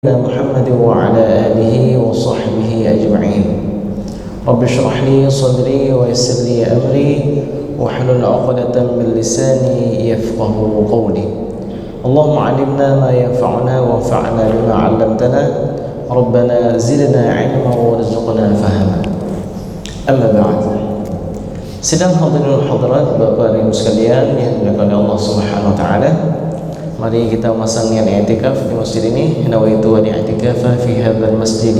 محمد وعلى آله وصحبه أجمعين. رب اشرح لي صدري ويسر لي أمري واحلل عقدة من لساني يفقه قولي. اللهم علمنا ما ينفعنا وانفعنا بما علمتنا. ربنا زدنا علما وارزقنا فهما. أما بعد. Sidang hadirin hadirat Bapak Ibu sekalian yang dimuliakan Allah Subhanahu wa taala. Mari kita memasang niat i'tikaf di masjid ini. Nawaitu an i'tikafa fi hadzal masjid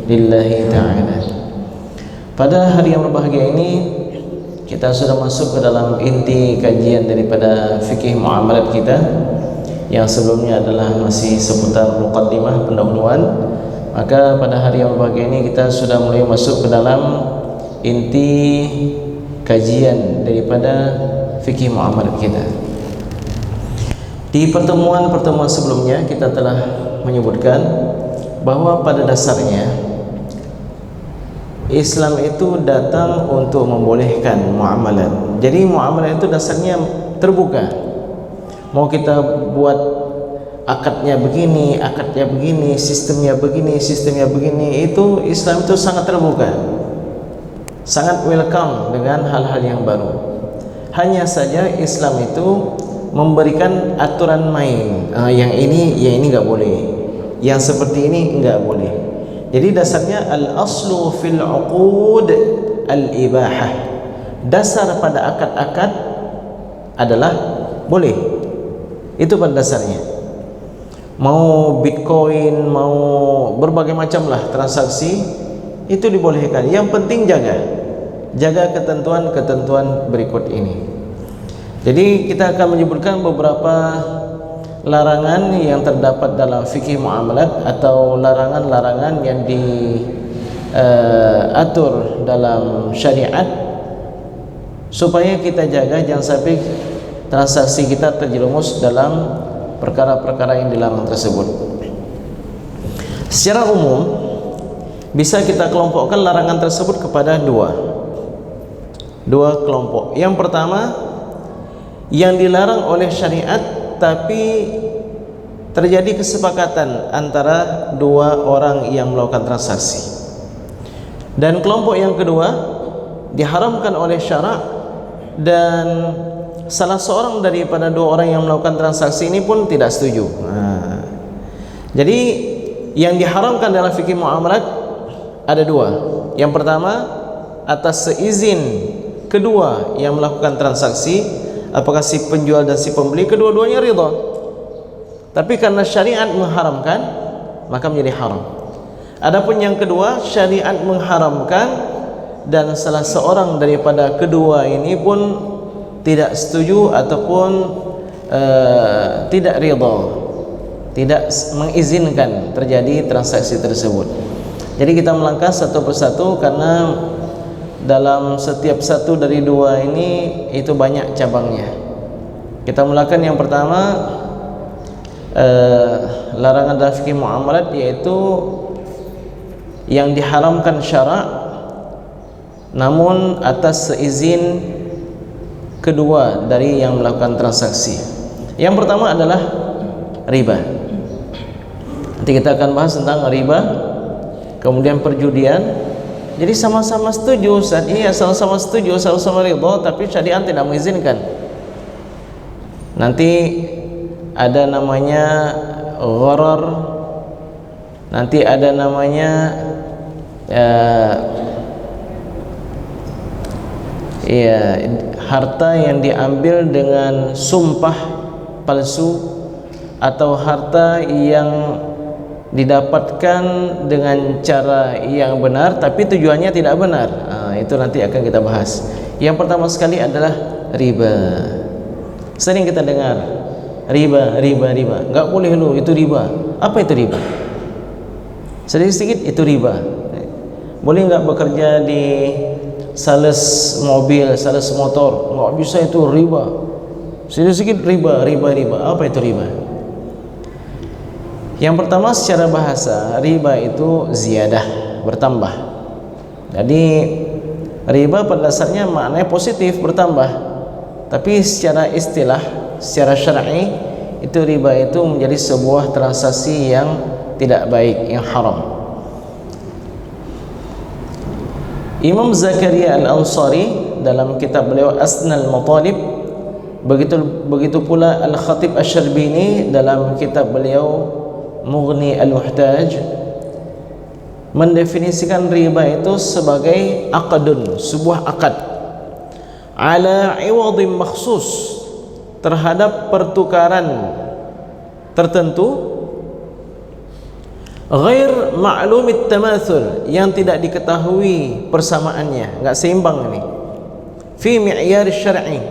lillahi ta'ala. Pada hari yang berbahagia ini kita sudah masuk ke dalam inti kajian daripada fikih muamalat kita yang sebelumnya adalah masih seputar muqaddimah pendahuluan. Maka pada hari yang berbahagia ini kita sudah mulai masuk ke dalam inti kajian daripada fikih muamalat kita. Di pertemuan-pertemuan sebelumnya kita telah menyebutkan bahwa pada dasarnya Islam itu datang untuk membolehkan muamalat. Jadi muamalat itu dasarnya terbuka. Mau kita buat akadnya begini, sistemnya begini, itu Islam itu sangat terbuka. Sangat welcome dengan hal-hal yang baru. Hanya saja Islam itu memberikan aturan main. Yang ini enggak boleh. Yang seperti ini enggak boleh. Jadi dasarnya al-aslu fil 'uqud al-ibahah. Dasar pada akad-akad adalah boleh. Itu pada dasarnya. Mau Bitcoin, mau berbagai macam lah transaksi itu dibolehkan. Yang penting jaga ketentuan-ketentuan berikut ini. Jadi kita akan menyebutkan beberapa larangan yang terdapat dalam fikih muamalat atau larangan-larangan yang diatur dalam syariat supaya kita jaga jangan sampai transaksi kita terjerumus dalam perkara-perkara yang dilarang tersebut. Secara umum bisa kita kelompokkan larangan tersebut kepada dua kelompok. Yang pertama, yang dilarang oleh syariat tapi terjadi kesepakatan antara dua orang yang melakukan transaksi. Dan kelompok yang kedua diharamkan oleh syarak dan salah seorang daripada dua orang yang melakukan transaksi ini pun tidak setuju. Jadi yang diharamkan dalam fikih muamalat ada dua. Yang pertama, atas seizin kedua yang melakukan transaksi, apakah si penjual dan si pembeli, kedua-duanya ridha. Tapi karena syariat mengharamkan, maka menjadi haram. Adapun yang kedua, syariat mengharamkan dan salah seorang daripada kedua ini pun tidak setuju ataupun tidak ridha, tidak mengizinkan terjadi transaksi tersebut. Jadi kita melangkah satu persatu karena dalam setiap satu dari dua ini itu banyak cabangnya. Kita mulakan yang pertama, larangan dalam fikih muamalat, yaitu yang diharamkan syarak namun atas seizin kedua dari yang melakukan transaksi. Yang pertama adalah riba. Nanti kita akan bahas tentang riba, kemudian perjudian. Jadi sama-sama setuju, sama-sama setuju, sama-sama ridha, tapi syariat tidak mengizinkan. Nanti ada namanya gharar, nanti ada namanya harta yang diambil dengan sumpah palsu atau harta yang didapatkan dengan cara yang benar tapi tujuannya tidak benar. Itu nanti akan kita bahas. Yang pertama sekali adalah riba. Sering kita dengar riba. Enggak boleh lu, itu riba. Apa itu riba? Sedikit-sedikit itu riba. Boleh enggak bekerja di sales mobil, sales motor? Enggak bisa, itu riba. Sedikit-sedikit riba. Apa itu riba? Yang pertama, secara bahasa riba itu ziyadah, bertambah. Jadi riba pada dasarnya maknanya positif, bertambah. Tapi secara istilah, secara syar'i itu riba itu menjadi sebuah transaksi yang tidak baik, yang haram. Imam Zakaria Al-Ansari dalam kitab beliau Asnal Matalib, begitu pula Al-Khatib Asy-Syarbini dalam kitab beliau Mughni Al-Muhtaj, mendefinisikan riba itu sebagai aqdun, sebuah akad, ala iwadin makhsus, terhadap pertukaran tertentu, ghair ma'lumit tamathul, yang tidak diketahui persamaannya, enggak seimbang ini, fi mi'yar syar'i,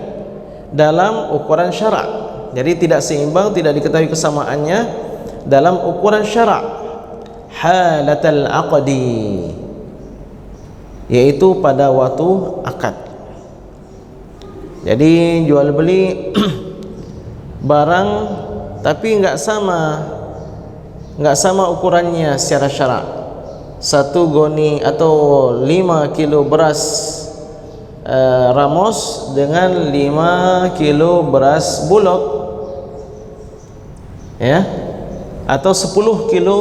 dalam ukuran syarak. Jadi tidak seimbang, tidak diketahui kesamaannya dalam ukuran syarak. Halatal aqdi, yaitu pada waktu akad. Jadi jual beli barang tapi enggak sama ukurannya secara syarak. 1 goni atau 5 kilo beras ramos dengan 5 kilo beras bulog, ya, atau 10 kilo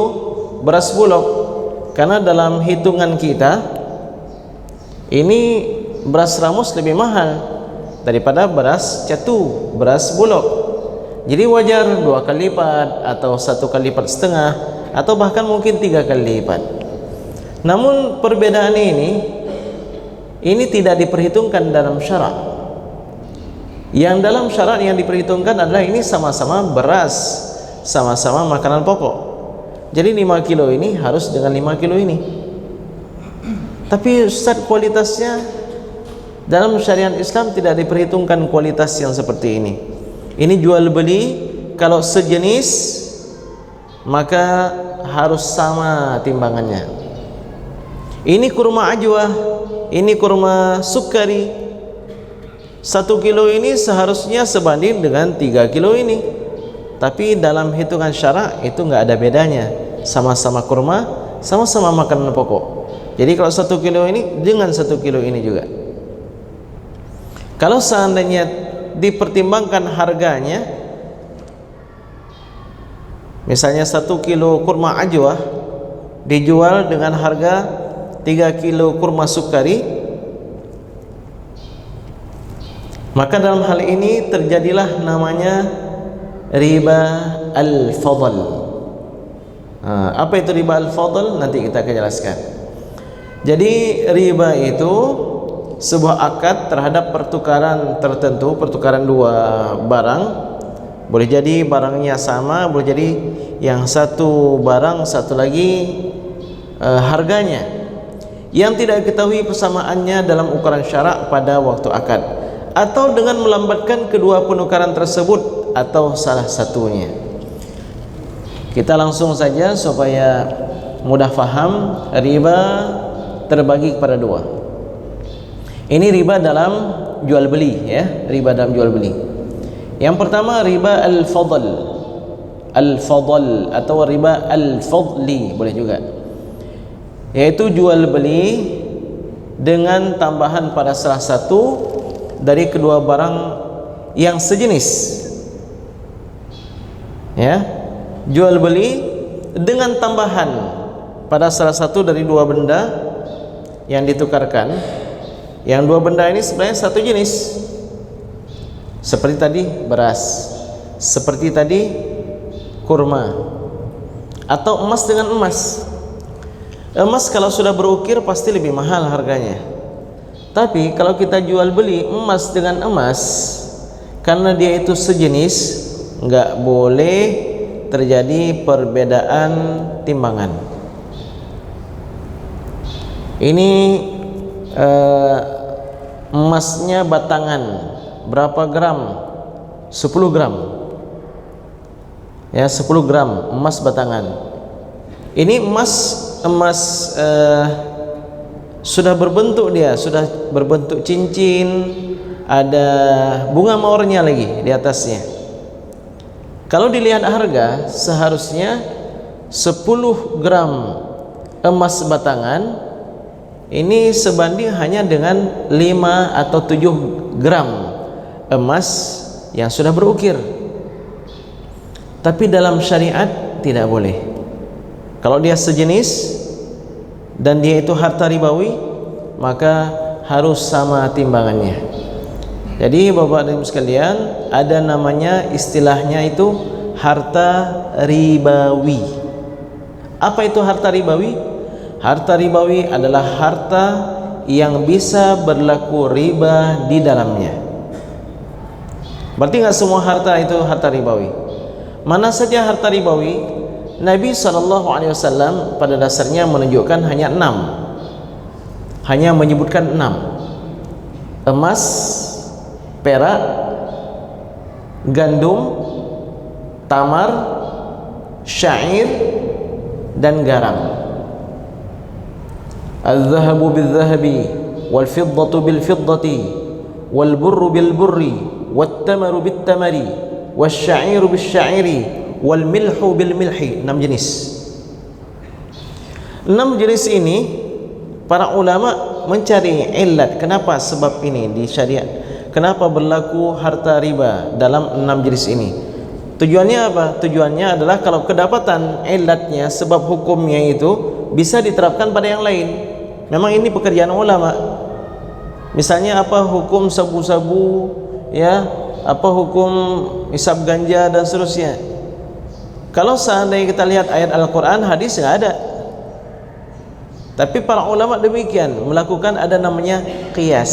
beras bulog. Karena dalam hitungan kita ini beras ramos lebih mahal daripada beras catu, beras bulog. Jadi wajar 2 kali lipat atau 1 kali lipat setengah atau bahkan mungkin 3 kali lipat. Namun perbedaan ini tidak diperhitungkan dalam syarak. Yang dalam syarak yang diperhitungkan adalah ini sama-sama beras, sama-sama makanan pokok. Jadi 5 kilo ini harus dengan 5 kilo ini. Tapi Ustaz, kualitasnya dalam syariat Islam tidak diperhitungkan kualitas yang seperti ini. Ini jual beli, kalau sejenis maka harus sama timbangannya. Ini kurma ajwa, ini kurma sukari. 1 kilo ini seharusnya sebanding dengan 3 kilo ini. Tapi dalam hitungan syarak itu enggak ada bedanya. Sama-sama kurma, sama-sama makanan pokok. Jadi kalau 1 kilo ini dengan 1 kilo ini juga. Kalau seandainya dipertimbangkan harganya, misalnya 1 kilo kurma ajwa dijual dengan harga 3 kilo kurma sukari, maka dalam hal ini terjadilah namanya riba al-fadl. Apa itu riba al-fadl? Nanti kita akan jelaskan. Jadi riba itu sebuah akad terhadap pertukaran tertentu, pertukaran 2 barang. Boleh jadi barangnya sama, boleh jadi yang satu barang, satu lagi harganya, yang tidak diketahui persamaannya dalam ukuran syarak pada waktu akad, atau dengan melambatkan kedua penukaran tersebut atau salah satunya. Kita langsung saja supaya mudah faham. Riba terbagi kepada 2. Ini riba dalam jual beli, ya, riba dalam jual beli. Yang pertama riba al-fadl, al-fadl atau riba al-fadli boleh juga, yaitu jual beli dengan tambahan pada salah satu dari kedua barang yang sejenis, ya, jual beli dengan tambahan pada salah satu dari 2 benda yang ditukarkan. Yang 2 benda ini sebenarnya satu jenis, seperti tadi beras, seperti tadi kurma, atau emas dengan emas. Emas kalau sudah berukir pasti lebih mahal harganya. Tapi kalau kita jual beli emas dengan emas, karena dia itu sejenis, nggak boleh terjadi perbedaan timbangan. Ini emasnya batangan berapa gram? 10 gram, ya, 10 gram emas batangan. Ini emas sudah berbentuk, dia sudah berbentuk cincin, ada bunga mawarnya lagi di atasnya. Kalau dilihat harga, seharusnya 10 gram emas batangan ini sebanding hanya dengan 5 atau 7 gram emas yang sudah berukir. Tapi dalam syariat tidak boleh. Kalau dia sejenis dan dia itu harta ribawi, maka harus sama timbangannya. Jadi Bapak dan Ibu sekalian, ada namanya istilahnya itu harta ribawi. Apa itu harta ribawi? Harta ribawi adalah harta yang bisa berlaku riba di dalamnya. Berarti nggak semua harta itu harta ribawi. Mana saja harta ribawi? Nabi SAW pada dasarnya menunjukkan hanya 6, hanya menyebutkan 6: emas, perak, gandum, tamar, syair, dan garam. Al-zahabu bil-zahabi, wal-fiddatu bil-fiddati, wal-burru bil-burri, wat-tamaru bil-tamari, wal-sya'iru bil-syairi, wal-milhu bil-milhi. 6 jenis. 6 jenis ini para ulama mencari illat, kenapa sebab ini di syariat, kenapa berlaku harta riba dalam 6 jenis ini. Tujuannya apa? Tujuannya adalah kalau kedapatan illatnya, sebab hukumnya itu bisa diterapkan pada yang lain. Memang ini pekerjaan ulama. Misalnya apa hukum sabu-sabu, ya, apa hukum hisab ganja dan seterusnya. Kalau seandainya kita lihat ayat Al-Quran, hadis nggak ada. Tapi para ulama demikian melakukan, ada namanya qiyas.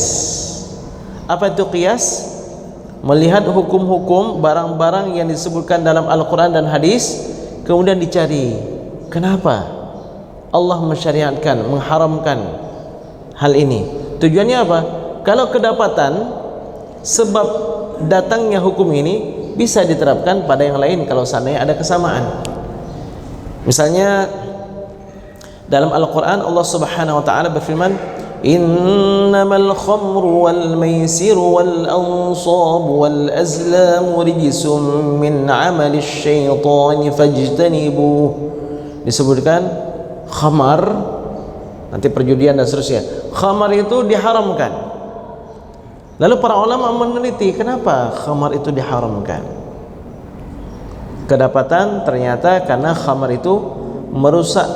Apa itu qiyas? Melihat hukum-hukum barang-barang yang disebutkan dalam Al-Quran dan hadis, kemudian dicari kenapa Allah mensyariatkan, mengharamkan hal ini. Tujuannya apa? Kalau kedapatan sebab datangnya hukum ini bisa diterapkan pada yang lain kalau seandainya ada kesamaan. Misalnya dalam Al-Quran Allah Subhanahu wa taala berfirman, innamal khamru wal maisiru wal ansabu wal azlamu rijsum min amali syaitani fajtanibuh. Disebutkan khamar, nanti perjudian dan seterusnya. Khamar itu diharamkan. Lalu para ulama meneliti kenapa khamar itu diharamkan. Kedapatan ternyata karena khamar itu merusak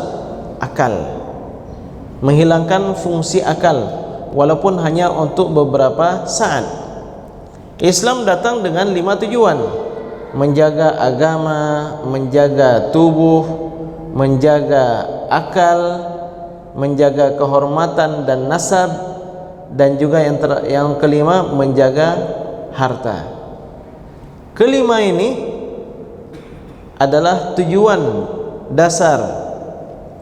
akal, menghilangkan fungsi akal, walaupun hanya untuk beberapa saat. Islam datang dengan 5 tujuan: menjaga agama, menjaga tubuh, menjaga akal, menjaga kehormatan dan nasab, dan juga yang kelima menjaga harta. Kelima ini adalah tujuan dasar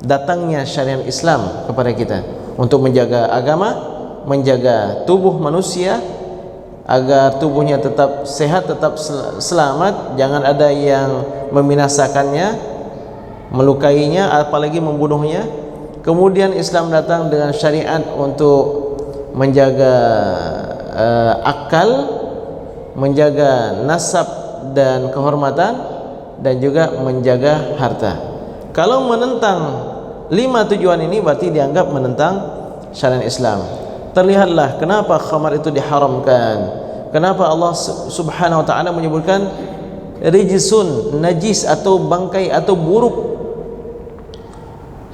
datangnya syariat Islam kepada kita, untuk menjaga agama, menjaga tubuh manusia agar tubuhnya tetap sehat, tetap selamat, jangan ada yang membinasakannya, melukainya, apalagi membunuhnya. Kemudian Islam datang dengan syariat untuk menjaga akal, menjaga nasab dan kehormatan, dan juga menjaga harta. Kalau menentang 5 tujuan ini berarti dianggap menentang syariat Islam. Terlihatlah kenapa khamar itu diharamkan, kenapa Allah Subhanahu wa taala menyebutkan rijsun, najis atau bangkai atau buruk.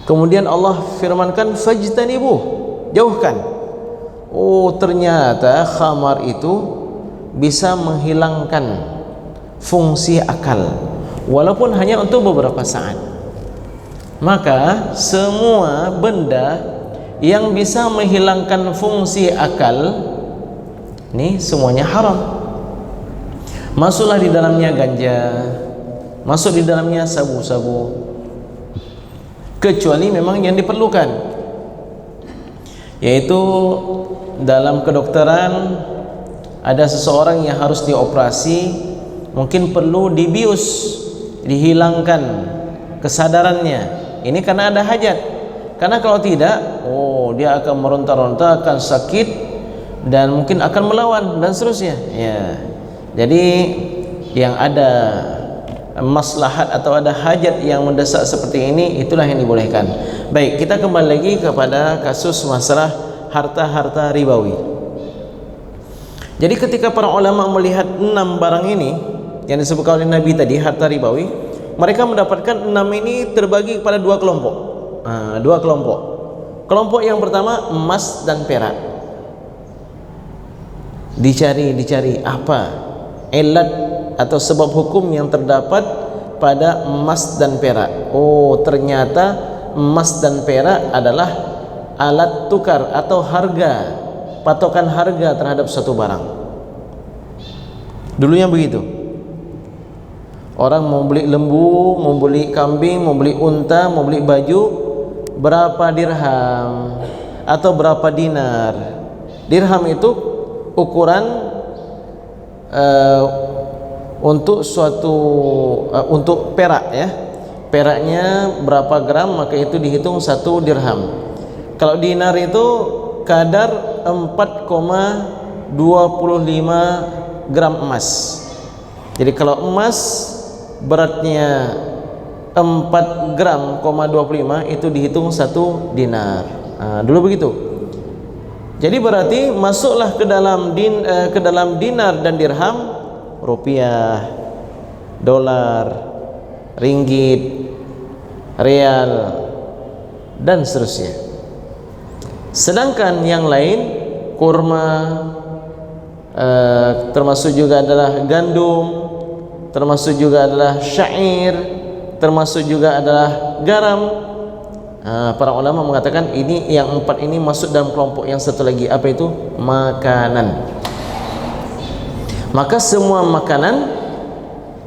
Kemudian Allah firmankan fajtanibuh, jauhkan. Oh, ternyata khamar itu bisa menghilangkan fungsi akal, walaupun hanya untuk beberapa saat. Maka semua benda yang bisa menghilangkan fungsi akal ini semuanya haram. Masuklah di dalamnya ganja, masuk di dalamnya sabu-sabu, kecuali memang yang diperlukan, yaitu dalam kedokteran ada seseorang yang harus dioperasi, mungkin perlu dibius, dihilangkan kesadarannya. Ini karena ada hajat. Karena kalau tidak, oh, dia akan meronta-ronta, akan sakit, dan mungkin akan melawan dan seterusnya. Ya. Jadi yang ada maslahat atau ada hajat yang mendesak seperti ini, itulah yang dibolehkan. Baik, kita kembali lagi kepada kasus masalah harta-harta ribawi. Jadi ketika para ulama melihat 6 barang ini yang disebutkan oleh Nabi tadi, harta ribawi, mereka mendapatkan 6 ini terbagi kepada dua kelompok. Dua kelompok. Kelompok yang pertama emas dan perak. Dicari apa ilat atau sebab hukum yang terdapat pada emas dan perak. Oh, ternyata emas dan perak adalah alat tukar atau harga, patokan harga terhadap suatu barang. Dulunya begitu. Orang mau beli lembu, mau beli kambing, mau beli unta, mau beli baju, berapa dirham atau berapa dinar. Dirham itu ukuran untuk suatu untuk perak ya. Peraknya berapa gram, maka itu dihitung 1 dirham. Kalau dinar itu kadar 4,25 gram emas. Jadi kalau emas beratnya 4 gram, 25 itu dihitung 1 dinar. Dulu begitu. Jadi berarti masuklah ke dalam dinar dan dirham, rupiah, dolar, ringgit, real, dan seterusnya. Sedangkan yang lain, kurma, termasuk juga adalah gandum, termasuk juga adalah syair, termasuk juga adalah garam. Para ulama mengatakan ini yang 4 ini masuk dalam kelompok yang satu lagi, apa itu? Makanan. Maka semua makanan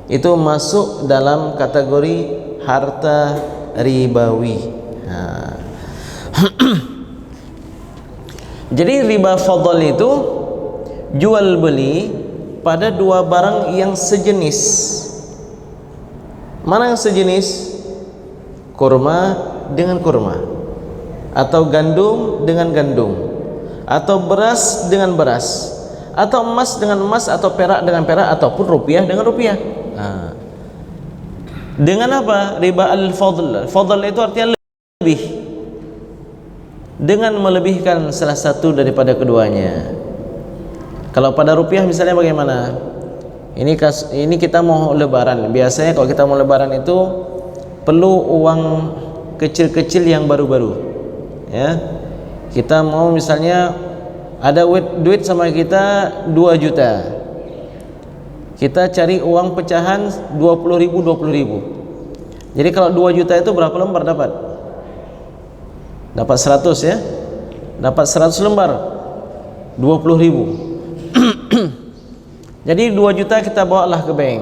itu masuk dalam kategori harta ribawi. Jadi riba fadl itu jual beli pada dua barang yang sejenis. Mana yang sejenis? Kurma dengan kurma, atau gandum dengan gandum, atau beras dengan beras, atau emas dengan emas, atau perak dengan perak, ataupun rupiah dengan rupiah. Dengan apa? Riba al-fadl. Fadl itu artinya lebih, dengan melebihkan salah satu daripada keduanya. Kalau pada rupiah misalnya bagaimana? Ini kita mau lebaran. Biasanya kalau kita mau lebaran itu perlu uang kecil-kecil yang baru-baru. Ya. Kita mau misalnya ada duit sama kita 2 juta. Kita cari uang pecahan 20.000. Jadi kalau 2 juta itu berapa lembar dapat? Dapat 100 ya. Dapat 100 lembar 20.000. Jadi 2 juta kita bawalah ke bank.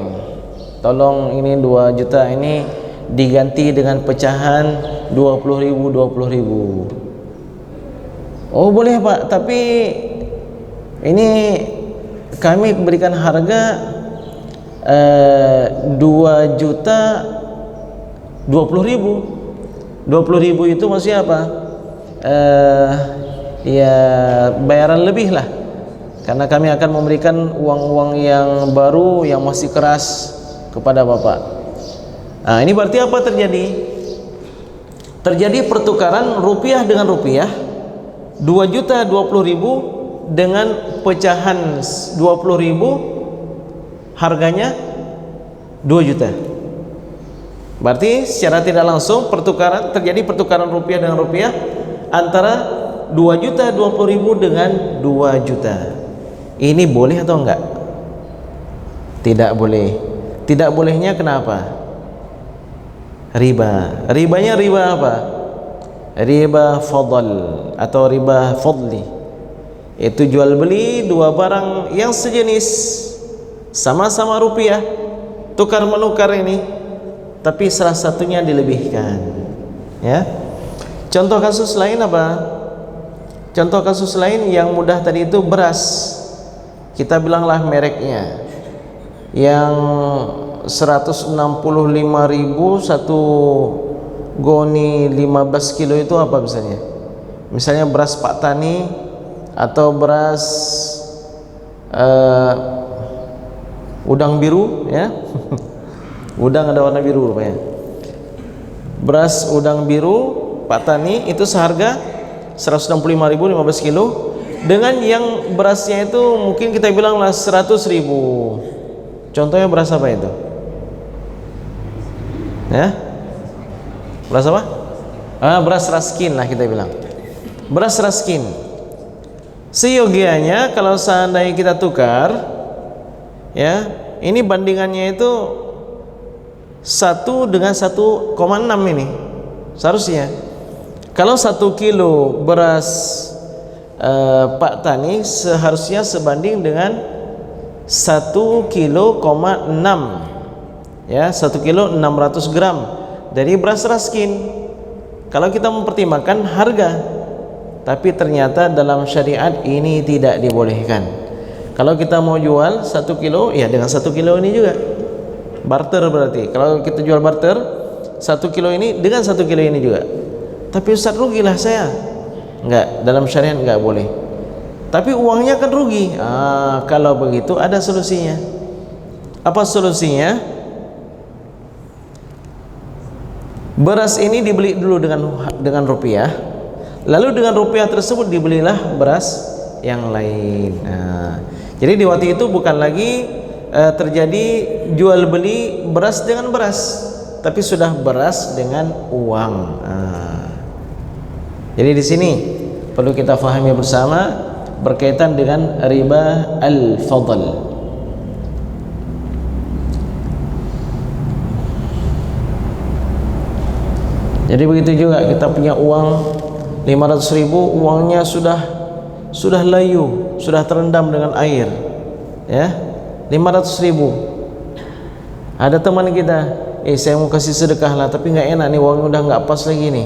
Tolong ini 2 juta ini diganti dengan pecahan 20.000. Oh boleh Pak, tapi ini kami berikan harga 2 juta 20.000. 20.000 itu maksudnya apa? Ya bayaran lebih lah, karena kami akan memberikan uang-uang yang baru yang masih keras kepada Bapak. Ini berarti apa terjadi? Terjadi pertukaran rupiah dengan rupiah, 2.020.000 dengan pecahan 20.000, harganya 2 juta. Berarti secara tidak langsung terjadi pertukaran rupiah dengan rupiah antara 2.020.000 dengan 2 juta. Ini boleh atau enggak? Tidak boleh. Tidak bolehnya kenapa? Riba. Ribanya riba apa? Riba fadl atau riba fadli. Itu jual beli dua barang yang sejenis, sama-sama rupiah, tukar menukar ini, tapi salah satunya dilebihkan. Ya. Contoh kasus lain apa? Contoh kasus lain yang mudah tadi itu beras. Kita bilanglah mereknya. Yang 165.000 satu goni 15 kilo itu apa misalnya? Misalnya beras Pak Tani atau beras udang biru ya. Udang ada warna biru rupanya. Beras udang biru Pak Tani itu seharga 165.000 15 kilo, dengan yang berasnya itu mungkin kita bilanglah 100.000. Contohnya beras apa itu? Ya, beras apa? Beras raskin lah kita bilang. Beras raskin. Seyogianya kalau seandainya kita tukar, ya, ini bandingannya itu 1 dengan 1,6 ini seharusnya. Kalau 1 kilo beras Pak Tani seharusnya sebanding dengan 1,6 kilo, ya, 1 kilo 600 gram dari beras raskin. Kalau kita mempertimbangkan harga, tapi ternyata dalam syariat ini tidak dibolehkan. Kalau kita mau jual 1 kilo, ya dengan 1 kilo ini juga barter berarti. Kalau kita jual barter 1 kilo ini dengan 1 kilo ini juga. Tapi Ustaz, rugilah saya. Enggak, dalam syariat enggak boleh. Tapi uangnya kan rugi. Kalau begitu ada solusinya. Apa solusinya? Beras ini dibeli dulu dengan rupiah, lalu dengan rupiah tersebut dibelilah beras yang lain. Jadi di waktu itu bukan lagi terjadi jual beli beras dengan beras, tapi sudah beras dengan uang. Jadi di sini perlu kita fahami bersama berkaitan dengan riba al-fadl. Jadi begitu juga kita punya uang 500.000, uangnya sudah layu, sudah terendam dengan air, ya, 500.000. Ada teman kita, saya mau kasih sedekah lah, tapi nggak enak nih, uangnya udah nggak pas lagi nih,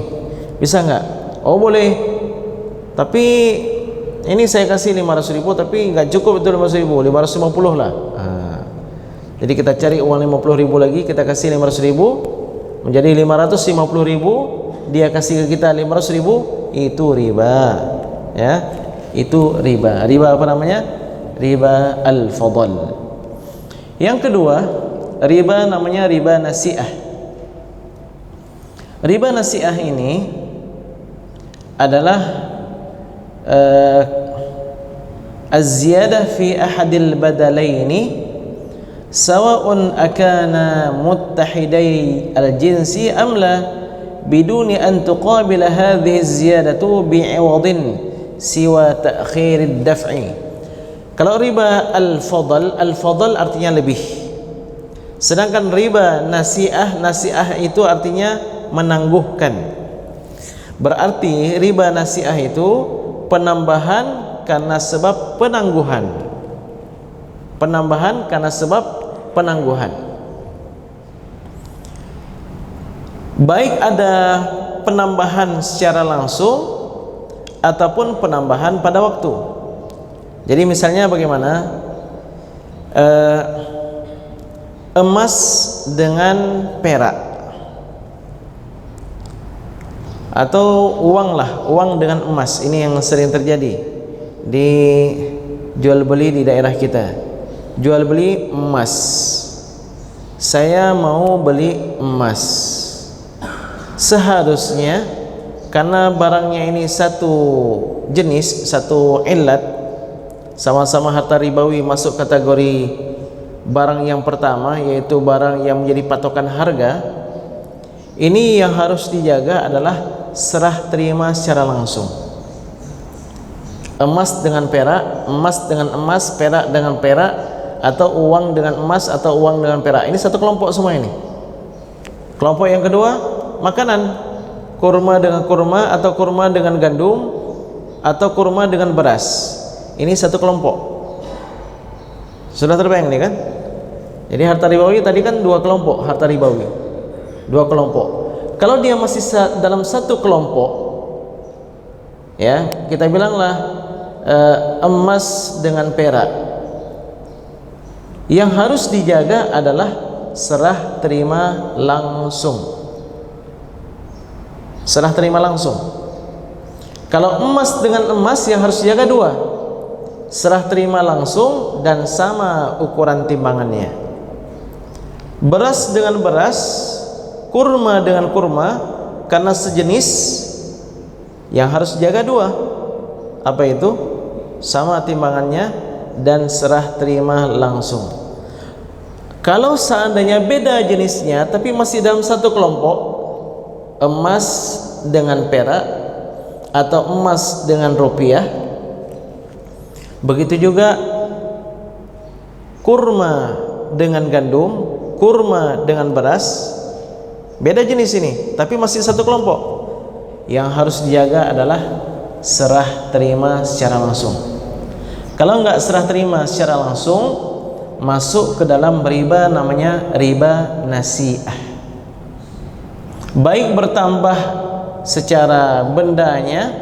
bisa nggak? Oh boleh, tapi ini saya kasih 500.000, tapi nggak cukup itu 500.000, 550 lah. Jadi kita cari uang 50.000 lagi, kita kasih 500.000, menjadi 550.000, dia kasih ke kita 500.000, itu riba, ya, itu riba. Riba apa namanya? Riba al-fadl. Yang kedua, riba namanya riba nasi'ah. Riba nasi'ah ini adalah az-ziyadah fi ahadil badalaini sawa'un akana muttahidai al-jinsi am la biduni an tuqabila hadhihi az-ziyadatu bi'iwadin siwa ta'khir ad-daf'i. Kalau riba al-fadl artinya lebih. Sedangkan riba nasi'ah itu artinya menangguhkan. Berarti riba nasi'ah itu penambahan karena sebab penangguhan. Penambahan karena sebab penangguhan. Baik ada penambahan secara langsung ataupun penambahan pada waktu. Jadi misalnya bagaimana? Emas dengan perak, atau uang dengan emas. Ini yang sering terjadi di jual beli di daerah kita. Jual beli emas, saya mau beli emas. Seharusnya karena barangnya ini satu jenis, satu ilat, sama-sama harta ribawi, masuk kategori barang yang pertama, yaitu barang yang menjadi patokan harga. Ini yang harus dijaga adalah serah terima secara langsung. Emas dengan perak, emas dengan emas, perak dengan perak, atau uang dengan emas atau uang dengan perak. Ini satu kelompok semua ini. Kelompok yang kedua, makanan. Kurma dengan kurma, atau kurma dengan gandum, atau kurma dengan beras. Ini satu kelompok. Sudah terbayang nih kan? Jadi harta ribawi tadi kan dua kelompok, harta ribawi. Dua kelompok. Kalau dia masih dalam satu kelompok, ya, kita bilanglah emas dengan perak. Yang harus dijaga adalah serah terima langsung. Serah terima langsung. Kalau emas dengan emas, yang harus dijaga dua: serah terima langsung dan sama ukuran timbangannya. Beras dengan beras, kurma dengan kurma, karena sejenis, yang harus dijaga dua. Apa itu? Sama timbangannya dan serah terima langsung. Kalau seandainya beda jenisnya tapi masih dalam satu kelompok, emas dengan perak atau emas dengan rupiah, begitu juga kurma dengan gandum, kurma dengan beras, beda jenis ini tapi masih satu kelompok. Yang harus dijaga adalah serah terima secara langsung. Kalau enggak serah terima secara langsung, masuk ke dalam riba, namanya riba nasi'ah. Baik bertambah secara bendanya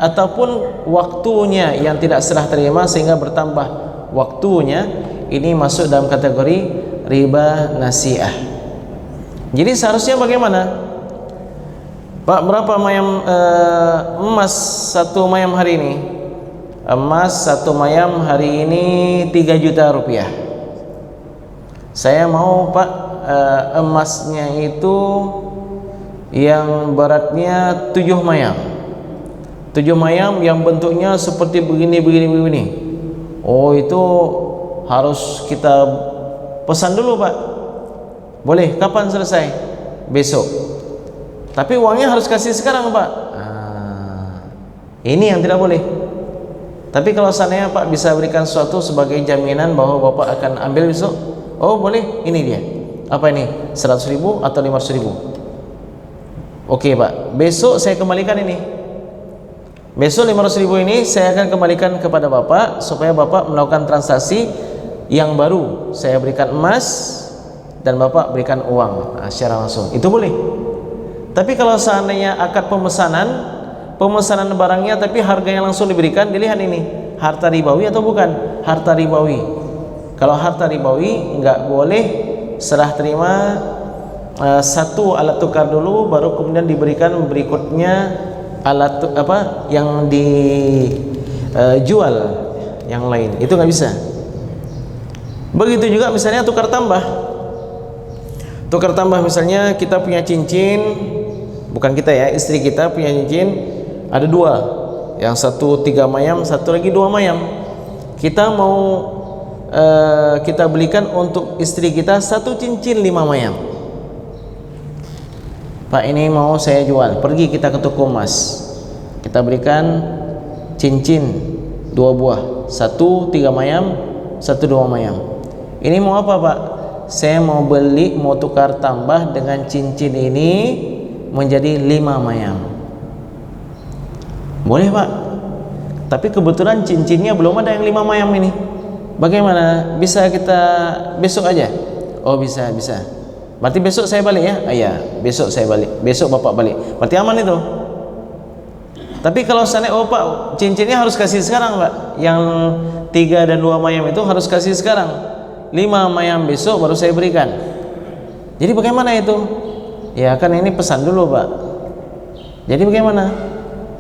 ataupun waktunya yang tidak serah terima sehingga bertambah waktunya, ini masuk dalam kategori riba nasi'ah. Jadi seharusnya bagaimana? Pak, berapa mayam emas satu mayam hari ini? Emas satu mayam hari ini 3 juta rupiah. Saya mau Pak, emasnya itu yang beratnya 7 mayam. 7 mayam yang bentuknya seperti begini. Oh, itu harus kita pesan dulu Pak. Boleh, kapan selesai? Besok. Tapi uangnya harus kasih sekarang Pak. Ini yang tidak boleh. Tapi kalau seandainya Pak bisa berikan sesuatu sebagai jaminan bahwa Bapak akan ambil besok, oh boleh, ini dia. Apa ini? 100.000 atau 500.000? Oke Pak, besok saya kembalikan ini. Besok 500.000 ini saya akan kembalikan kepada Bapak supaya Bapak melakukan transaksi yang baru. Saya berikan emas dan Bapak berikan uang secara langsung. Itu boleh. Tapi kalau seandainya akad pemesanan barangnya tapi harganya langsung diberikan, dilihat ini harta ribawi atau bukan harta ribawi. Kalau harta ribawi enggak boleh serah terima satu alat tukar dulu baru kemudian diberikan berikutnya alat yang dijual yang lain. Itu nggak bisa. Begitu juga misalnya tukar tambah misalnya kita punya cincin, bukan kita ya, istri kita punya cincin ada 2, yang satu 3 mayam, satu lagi 2 mayam. Kita mau kita belikan untuk istri kita satu cincin 5 mayam. Pak, ini mau saya jual. Pergi kita ke toko emas, kita berikan cincin 2 buah, satu 3 mayam, satu 2 mayam. Ini mau apa Pak? Saya mau beli, mau tukar tambah dengan cincin ini menjadi 5 mayam. Boleh Pak, tapi kebetulan cincinnya belum ada yang 5 mayam ini. Bagaimana? Bisa kita besok aja? Oh bisa. Berarti besok saya balik ya? Iya, besok saya balik. Besok Bapak balik. Berarti aman itu. Tapi kalau seandainya, oh Pak, cincinnya harus kasih sekarang Pak. Yang 3 dan 2 mayam itu harus kasih sekarang. 5 mayam besok baru saya berikan. Jadi bagaimana itu? Ya kan ini pesan dulu Pak. Jadi bagaimana?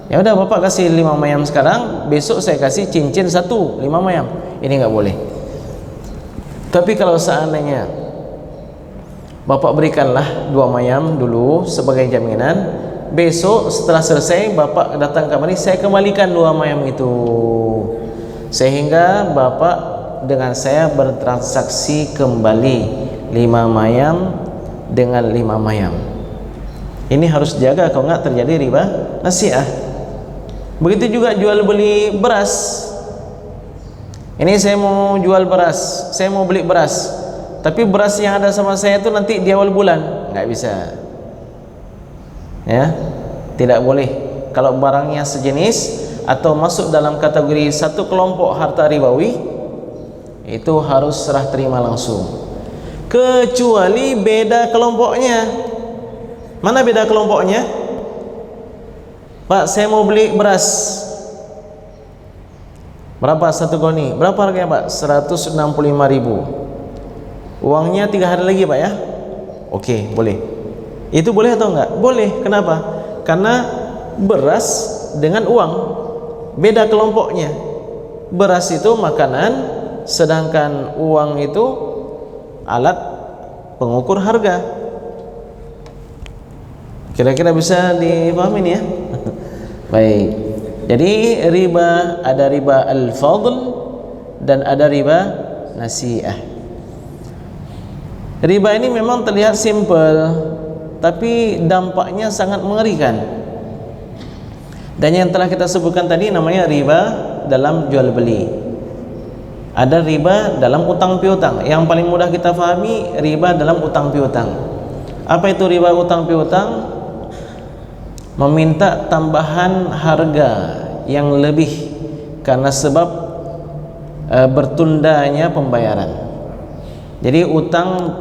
Ya udah Bapak kasih 5 mayam sekarang, besok saya kasih cincin 1 5 mayam. Ini nggak boleh. Tapi kalau seandainya Bapak berikanlah 2 mayam dulu sebagai jaminan, besok setelah selesai Bapak datang kemari, saya kembalikan 2 mayam itu, sehingga Bapak dengan saya bertransaksi kembali 5 mayam dengan 5 mayam. Ini harus jaga, kalau nggak terjadi riba nasi'ah. Begitu juga jual beli beras. Ini saya mau jual beras, saya mau beli beras, tapi beras yang ada sama saya itu nanti di awal bulan, nggak bisa. Ya, tidak boleh. Kalau barangnya sejenis atau masuk dalam kategori satu kelompok harta ribawi, itu harus serah terima langsung. Kecuali beda kelompoknya. Mana beda kelompoknya? Pak, saya mau beli beras. Berapa satu goni? Berapa harganya Pak? 165.000. Uangnya 3 hari lagi Pak ya? Oke, boleh. Itu boleh atau enggak? Boleh. Kenapa? Karena beras dengan uang beda kelompoknya. Beras itu makanan, sedangkan uang itu alat pengukur harga. Kira-kira bisa dipahami ya? Baik. Jadi riba, ada riba al-fadl dan ada riba nasi'ah. Riba ini memang terlihat simple, tapi dampaknya sangat mengerikan. Dan yang telah kita sebutkan tadi namanya riba dalam jual beli. Ada riba dalam utang piutang. Yang paling mudah kita fahami, riba dalam utang piutang. Apa itu riba utang piutang? Meminta tambahan harga yang lebih karena sebab bertundanya pembayaran. Jadi utang,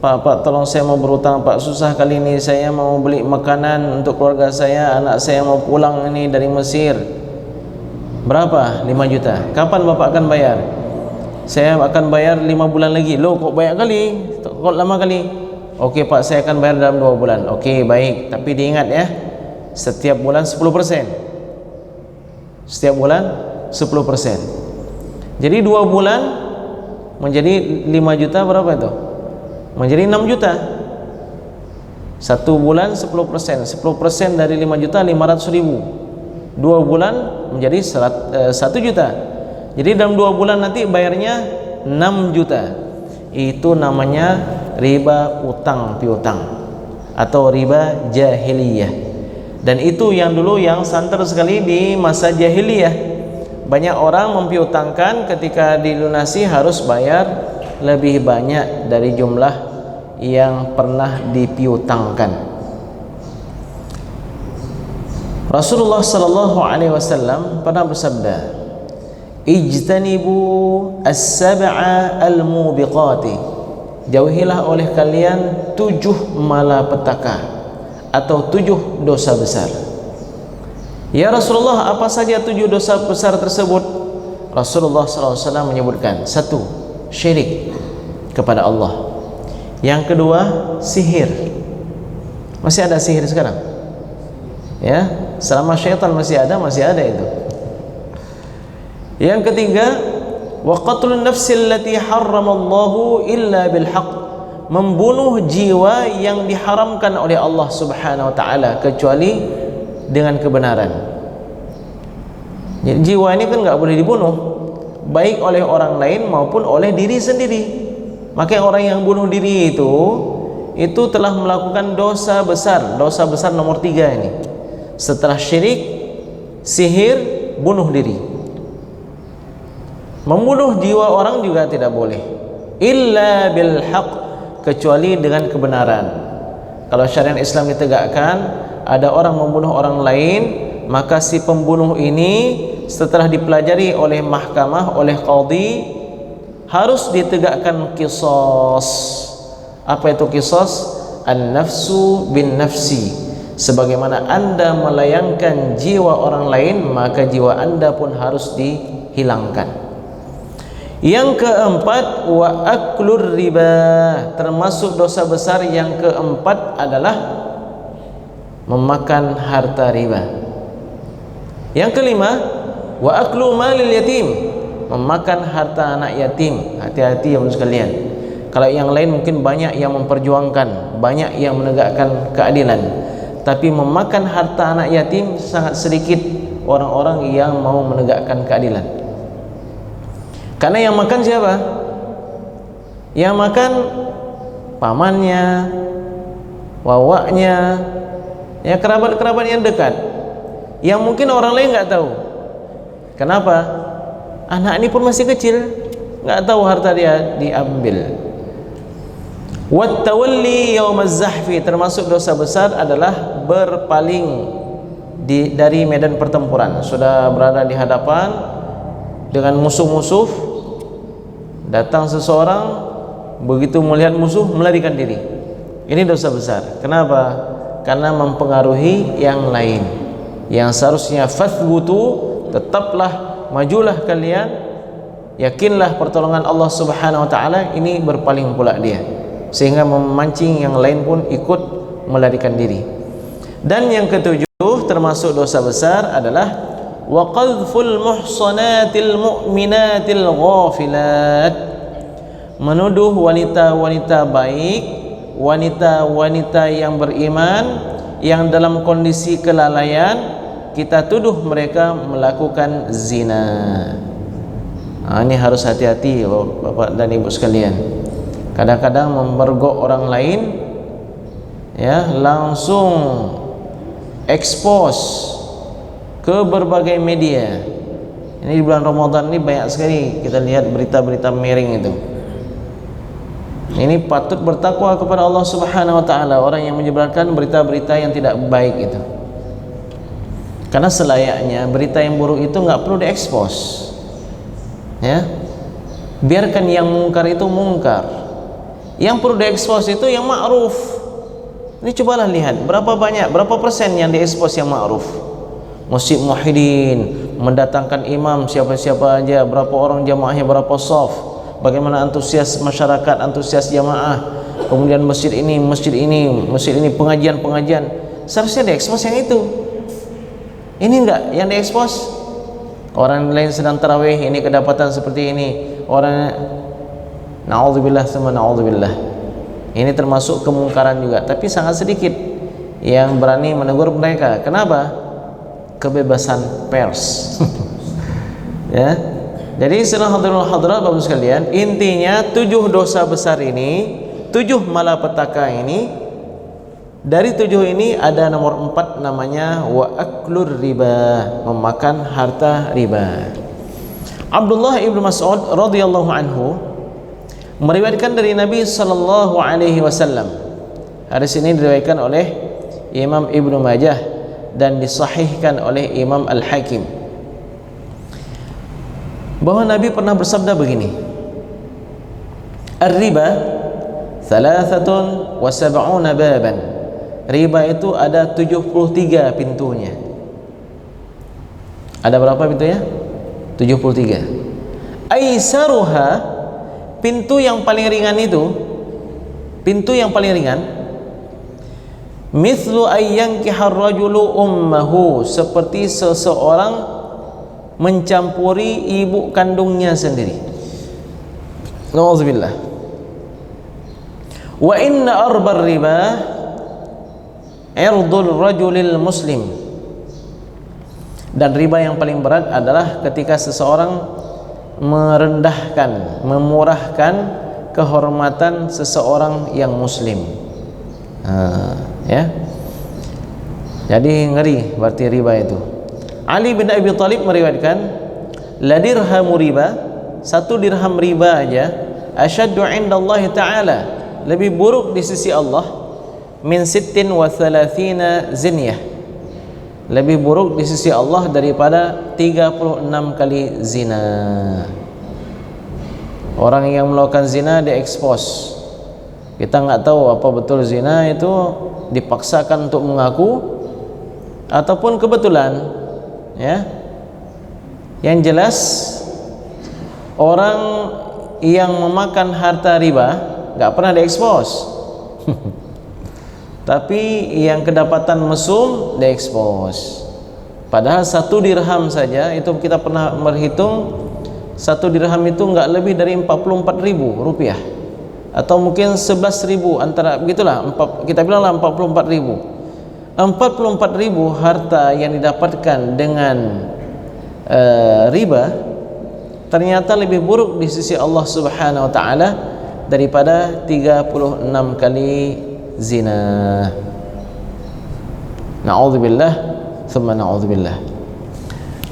Pak, tolong saya mau berutang Pak, susah kali ini, saya mau beli makanan untuk keluarga saya, anak saya mau pulang ini dari Mesir. Berapa? 5 juta. Kapan Bapak akan bayar? Saya akan bayar 5 bulan lagi. Loh, kok banyak kali? Kok lama kali? Oke Pak, saya akan bayar dalam 2 bulan. Oke, baik. Tapi diingat ya, setiap bulan 10%. Setiap bulan 10%. Jadi 2 bulan menjadi 5 juta, berapa itu? Menjadi 6 juta. 1 bulan 10%. 10% dari 5 juta 500 ribu. 2 bulan menjadi 1 juta. Jadi dalam 2 bulan nanti bayarnya 6 juta. Itu namanya riba utang piutang atau riba jahiliyah. Dan itu yang dulu yang santer sekali di masa jahiliyah. Banyak orang mempiutangkan, ketika dilunasi harus bayar lebih banyak dari jumlah yang pernah dipiutangkan. Rasulullah sallallahu alaihi wasallam pernah bersabda, "Ijtanibu as-sab'a al-mubiqati." Jauhilah oleh kalian 7 malapetaka atau 7 dosa besar. Ya Rasulullah, apa saja 7 dosa besar tersebut? Rasulullah sallallahu alaihi wasallam menyebutkan, 1. Syirik kepada Allah. Yang kedua, sihir. Masih ada sihir sekarang? Ya, selama syaitan masih ada itu. Yang ketiga, wa qatlun nafsil lati harramallahu illa bil haqq. Membunuh jiwa yang diharamkan oleh Allah Subhanahu wa taala kecuali dengan kebenaran. Jadi jiwa ini kan enggak boleh dibunuh, baik oleh orang lain maupun oleh diri sendiri. Maka orang yang bunuh diri itu telah melakukan dosa besar. Dosa besar nomor 3 ini. Setelah syirik, sihir, bunuh diri. Membunuh jiwa orang juga tidak boleh. Illa bil haqq, kecuali dengan kebenaran. Kalau syariat Islam ditegakkan, ada orang membunuh orang lain, maka si pembunuh ini setelah dipelajari oleh mahkamah, oleh qadhi, harus ditegakkan qisas. Apa itu qisas? An-nafsu bin nafsi. Sebagaimana Anda melayangkan jiwa orang lain, maka jiwa Anda pun harus dihilangkan. Yang keempat, wa aklur riba. Termasuk dosa besar yang keempat adalah memakan harta riba. Yang kelima, wa aklu malil yatim. Memakan harta anak yatim. Hati-hati ya sekalian. Kalau yang lain mungkin banyak yang memperjuangkan, banyak yang menegakkan keadilan, tapi memakan harta anak yatim sangat sedikit orang-orang yang mau menegakkan keadilan. Karena yang makan siapa? Yang makan pamannya, wawaknya, ya kerabat-kerabat yang dekat, yang mungkin orang lain nggak tahu. Kenapa? Anak ini pun masih kecil, nggak tahu harta dia diambil. Wat tawalli yaumaz zahfi, termasuk dosa besar adalah berpaling dari medan pertempuran. Sudah berada di hadapan dengan musuh-musuh, datang seseorang, begitu melihat musuh melarikan diri. Ini dosa besar. Kenapa? Karena mempengaruhi yang lain. Yang seharusnya fathbutu, tetaplah, majulah kalian, yakinlah pertolongan Allah Subhanahu wa taala, ini berpaling pula dia, sehingga memancing yang lain pun ikut melarikan diri. Dan yang ketujuh termasuk dosa besar adalah wa qadhful muhsanatil mu'minatil ghafilat. Menuduh wanita-wanita baik, wanita-wanita yang beriman yang dalam kondisi kelalaian, kita tuduh mereka melakukan zina. Ini harus hati-hati Bapak dan Ibu sekalian. kadang-kadang memergok orang lain, ya, langsung expose ke berbagai media. Ini di bulan Ramadan ini banyak sekali kita lihat berita-berita miring itu. Ini patut bertakwa kepada Allah Subhanahu wa taala orang yang menyebarkan berita-berita yang tidak baik itu. Karena selayaknya berita yang buruk itu enggak perlu diekspos. Ya. Biarkan yang mungkar itu mungkar. Yang perlu diekspos itu yang ma'ruf. Ini cobalah lihat berapa banyak, berapa persen yang diekspos yang ma'ruf. Masjid Muwahhidin mendatangkan imam siapa-siapa aja, berapa orang jamaahnya, berapa shaf, bagaimana antusias masyarakat, antusias jamaah. Kemudian masjid ini, pengajian-pengajian. Seharusnya diekspos yang itu. Ini enggak yang diekspos. Orang lain sedang tarawih, ini kedapatan seperti ini. Orang na'udzubillah sama na'udzubillah. Ini termasuk kemungkaran juga, tapi sangat sedikit yang berani menegur mereka. Kenapa? Kebebasan pers. Ya. Jadi hadirin hadirat Bapak sekalian, intinya 7 dosa besar ini, 7 malapetaka ini, dari 7 ini ada nomor 4 namanya wa aklur riba, memakan harta riba. Abdullah ibnu Mas'ud radhiyallahu anhu meriwayatkan dari Nabi sallallahu alaihi wasallam. Hadis ini diriwayatkan oleh Imam Ibnu Majah dan disahihkan oleh Imam Al-Hakim, bahwa Nabi pernah bersabda begini, Ar-riba 73 baban. Riba itu ada 73 pintunya. Ada berapa pintunya? 73. Aisaruha, pintu yang paling ringan itu, pintu yang paling ringan, mithlu ayyankihar rajulu ummahu, seperti seseorang mencampuri ibu kandungnya sendiri. Nauzubillah. Wa inna arbar riba irdul rajulil muslim. Dan riba yang paling berat adalah ketika seseorang merendahkan, memurahkan kehormatan seseorang yang muslim. Ya. Jadi ngeri berarti riba itu. Ali bin Abi Thalib meriwayatkan, la dirhamu riba, 1 dirham riba aja, asyaddu indallahi ta'ala, lebih buruk di sisi Allah, min 36 zinyah, lebih buruk di sisi Allah daripada 36 kali zina. Orang yang melakukan zina diekspos. Kita nggak tahu apa betul zina itu dipaksakan untuk mengaku ataupun kebetulan, ya. Yang jelas orang yang memakan harta riba nggak pernah diekspos. Tapi yang kedapatan mesum diekspos. Padahal 1 dirham saja itu kita pernah berhitung, 1 dirham itu nggak lebih dari 44.000 rupiah. Atau mungkin 11.000, antara begitulah, kita bilanglah 44.000. 44.000 harta yang didapatkan dengan riba ternyata lebih buruk di sisi Allah Subhanahu wa taala daripada 36 kali zina. Na'udzubillah thumma na'udzubillah.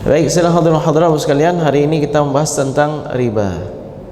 Baik, hadirin hadirat sekalian, hari ini kita membahas tentang riba.